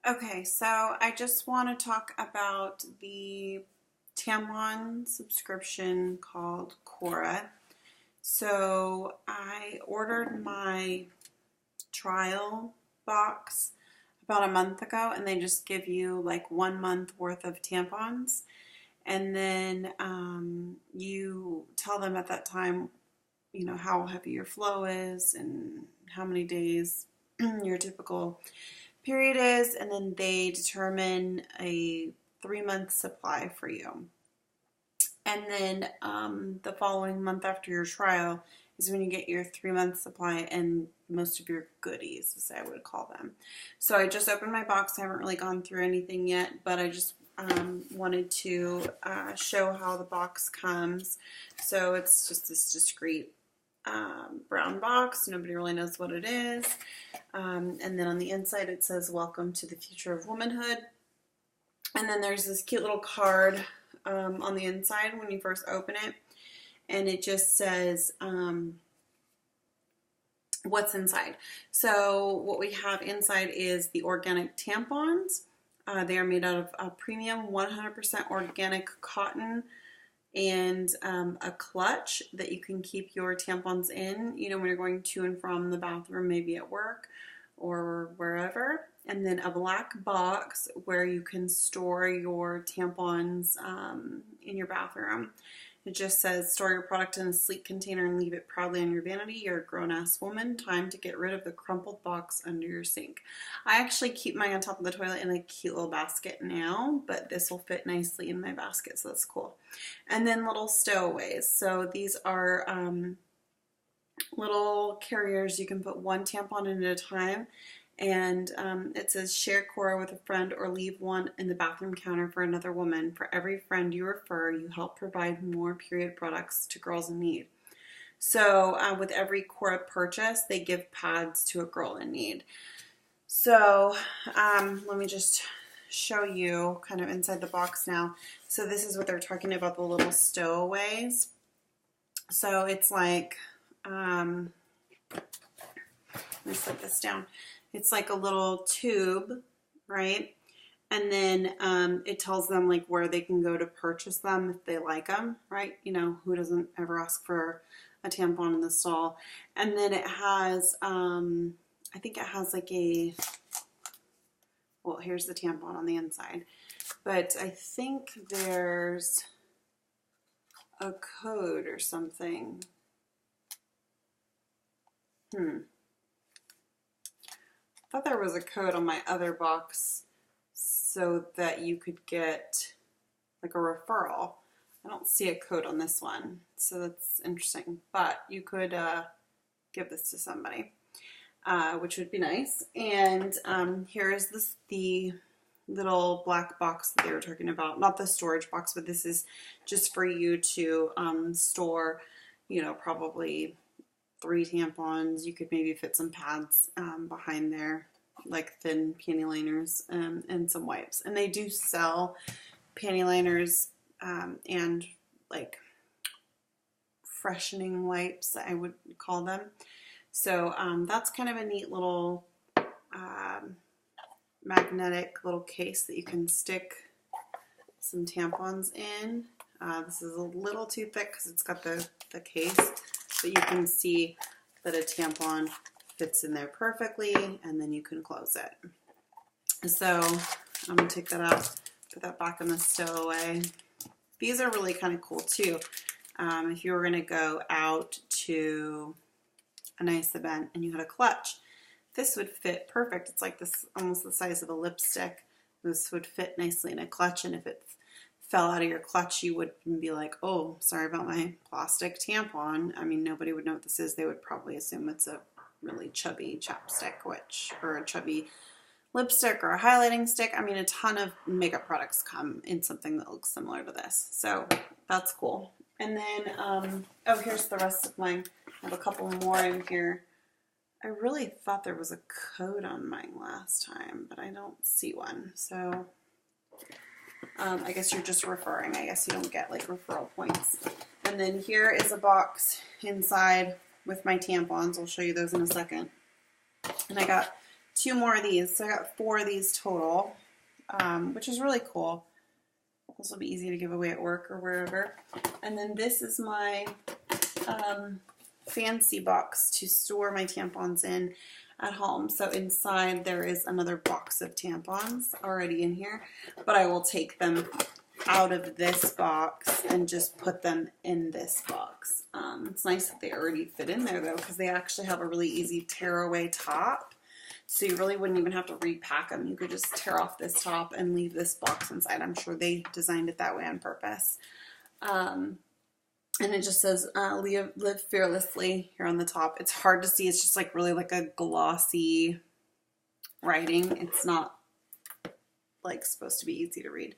Okay, so I just want to talk about the tampon subscription called Cora. So I ordered my trial box about a month ago, and they just give you like 1 month worth of tampons. And then you tell them at that time, how heavy your flow is and how many days your typical period is, and then they determine a 3 month supply for you. And then the following month after your trial is when you get your 3 month supply and most of your goodies, as I would call them. So I just opened my box. I haven't really gone through anything yet, but I just wanted to show how the box comes. So it's just this discreet brown box. Nobody really knows what it is. And then on the inside it says, "Welcome to the future of womanhood." And then there's this cute little card on the inside when you first open it. And it just says what's inside. So what we have inside is the organic tampons. They are made out of premium 100% organic cotton and a clutch that you can keep your tampons in, when you're going to and from the bathroom, maybe at work or wherever. And then a black box where you can store your tampons in your bathroom. It just says, "Store your product in a sleek container and leave it proudly on your vanity. You're a grown-ass woman. Time to get rid of the crumpled box under your sink." I actually keep mine on top of the toilet in a cute little basket now, but this will fit nicely in my basket, so that's cool. And then little stowaways. So these are little carriers. You can put one tampon in at a time. And it says, "Share Cora with a friend or leave one in the bathroom counter for another woman. For every friend you refer, you help provide more period products to girls in need." So with every Cora purchase, they give pads to a girl in need. So let me just show you kind of inside the box now. So this is what they're talking about, the little stowaways. So it's like, let me set this down. It's like a little tube, right? And then it tells them like where they can go to purchase them if they like them, right? Who doesn't ever ask for a tampon in the stall? And then it has, I think it has like well, here's the tampon on the inside. But I think there's a code or something. I thought there was a code on my other box so that you could get like a referral. I don't see a code on this one, so that's interesting. But you could give this to somebody, which would be nice. And here is the little black box that they were talking about. Not the storage box, but this is just for you to store, probably 3 tampons. You could maybe fit some pads behind there, like thin panty liners and some wipes. And they do sell panty liners and like freshening wipes, I would call them. So that's kind of a neat little magnetic little case that you can stick some tampons in. This is a little too thick because it's got the case, but you can see that a tampon fits in there perfectly, and then you can close it. So I'm going to take that out, put that back in the stowaway. These are really kind of cool too. If you were going to go out to a nice event and you had a clutch, this would fit perfect. It's like this, almost the size of a lipstick. This would fit nicely in a clutch, and if it fell out of your clutch, you wouldn't be like, "Oh, sorry about my plastic tampon." I mean, nobody would know what this is. They would probably assume it's a really chubby chapstick, or a chubby lipstick, or a highlighting stick. I mean, a ton of makeup products come in something that looks similar to this. So that's cool. And then, oh, here's the rest of mine. I have a couple more in here. I really thought there was a code on mine last time, but I don't see one. So I guess you're just referring. I guess you don't get like referral points. And then here is a box inside with my tampons. I'll show you those in a second. And I got 2 more of these. So I got 4 of these total, which is really cool. This will be easy to give away at work or wherever. And then this is my fancy box to store my tampons in at home. So inside there is another box of tampons already in here, but I will take them out of this box and just put them in this box. It's nice that they already fit in there though, because they actually have a really easy tear away top. So you really wouldn't even have to repack them. You could just tear off this top and leave this box inside. I'm sure they designed it that way on purpose. And it just says, live fearlessly here on the top. It's hard to see. It's just like really like a glossy writing. It's not like supposed to be easy to read.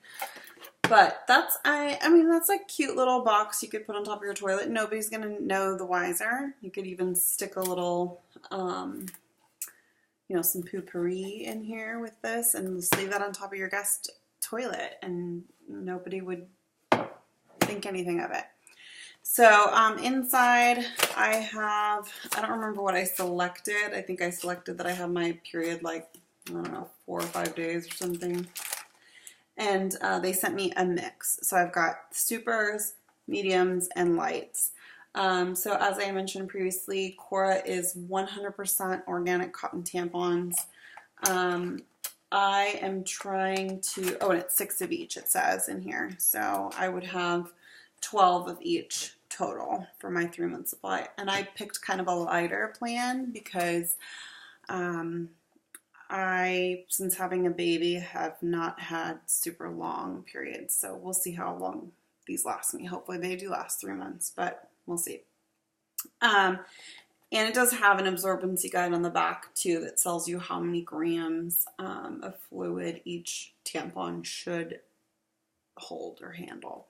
But that's, I mean, that's a cute little box you could put on top of your toilet. Nobody's going to know the wiser. You could even stick a little, you know, some poopery in here with this and just leave that on top of your guest toilet and nobody would think anything of it. So inside I don't remember what I selected. I think I selected that I have my period like, I don't know, 4 or 5 days or something. And they sent me a mix. So I've got supers, mediums, and lights. So as I mentioned previously, Cora is 100% organic cotton tampons. I am trying to, oh, and it's 6 of each, it says in here. So I would have 12 of each total for my 3-month supply. And I picked kind of a lighter plan because I, since having a baby, have not had super long periods. So we'll see how long these last me. Hopefully they do last 3 months, but we'll see. And it does have an absorbency guide on the back too that tells you how many grams of fluid each tampon should hold or handle.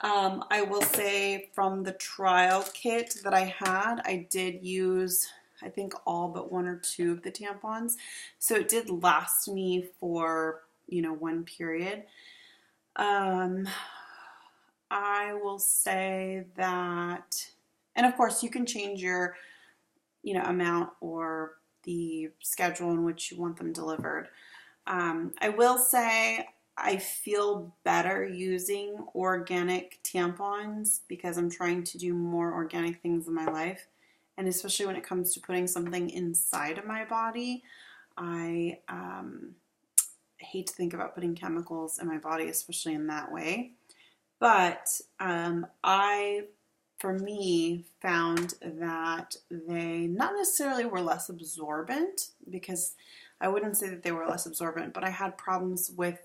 I will say from the trial kit that I had, I did use, I think, all but 1 or 2 of the tampons. So it did last me for, you know, 1 period. I will say that, and of course you can change your, you know, amount or the schedule in which you want them delivered. I will say I feel better using organic tampons because I'm trying to do more organic things in my life. And especially when it comes to putting something inside of my body, I hate to think about putting chemicals in my body, especially in that way. But I, for me, found that they not necessarily were less absorbent, because I wouldn't say that they were less absorbent, but I had problems with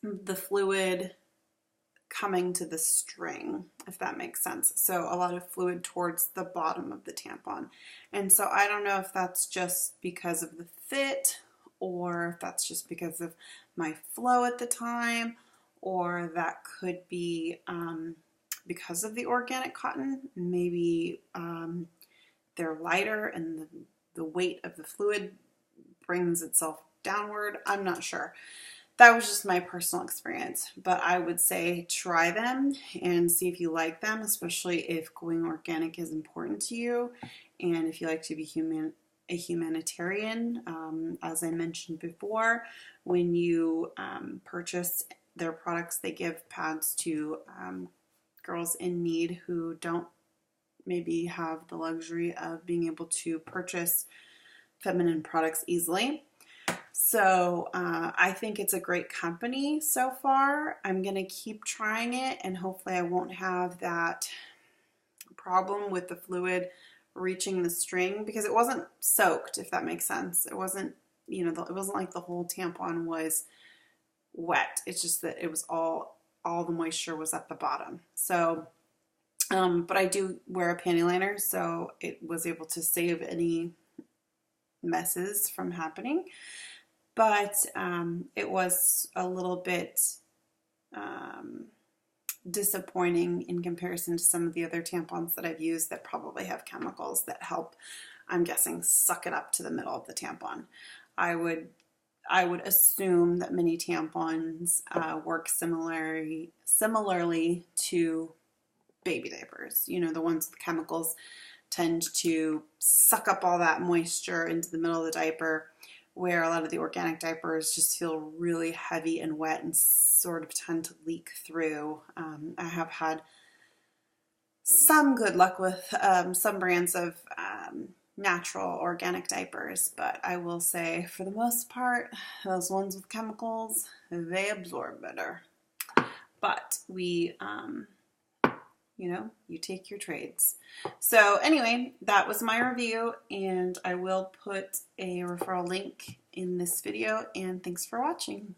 the fluid coming to the string, if that makes sense. So a lot of fluid towards the bottom of the tampon. And so I don't know if that's just because of the fit, or if that's just because of my flow at the time, or that could be because of the organic cotton. Maybe they're lighter and the weight of the fluid brings itself downward. I'm not sure. That was just my personal experience, but I would say try them and see if you like them, especially if going organic is important to you and if you like to be a humanitarian. As I mentioned before, when you purchase their products, they give pads to girls in need who don't maybe have the luxury of being able to purchase feminine products easily. So I think it's a great company so far. I'm going to keep trying it, and hopefully I won't have that problem with the fluid reaching the string, because it wasn't soaked, if that makes sense. It wasn't, you know, it wasn't like the whole tampon was wet. It's just that it was all the moisture was at the bottom. So, but I do wear a panty liner, so it was able to save any messes from happening. But it was a little bit disappointing in comparison to some of the other tampons that I've used that probably have chemicals that help, I'm guessing, suck it up to the middle of the tampon. I would assume that many tampons work similarly to baby diapers. You know, the ones with chemicals tend to suck up all that moisture into the middle of the diaper, where a lot of the organic diapers just feel really heavy and wet and sort of tend to leak through. I have had some good luck with some brands of natural organic diapers, but I will say for the most part, those ones with chemicals, they absorb better. But we, you know, you take your trades. So anyway, that was my review, and I will put a referral link in this video, and thanks for watching.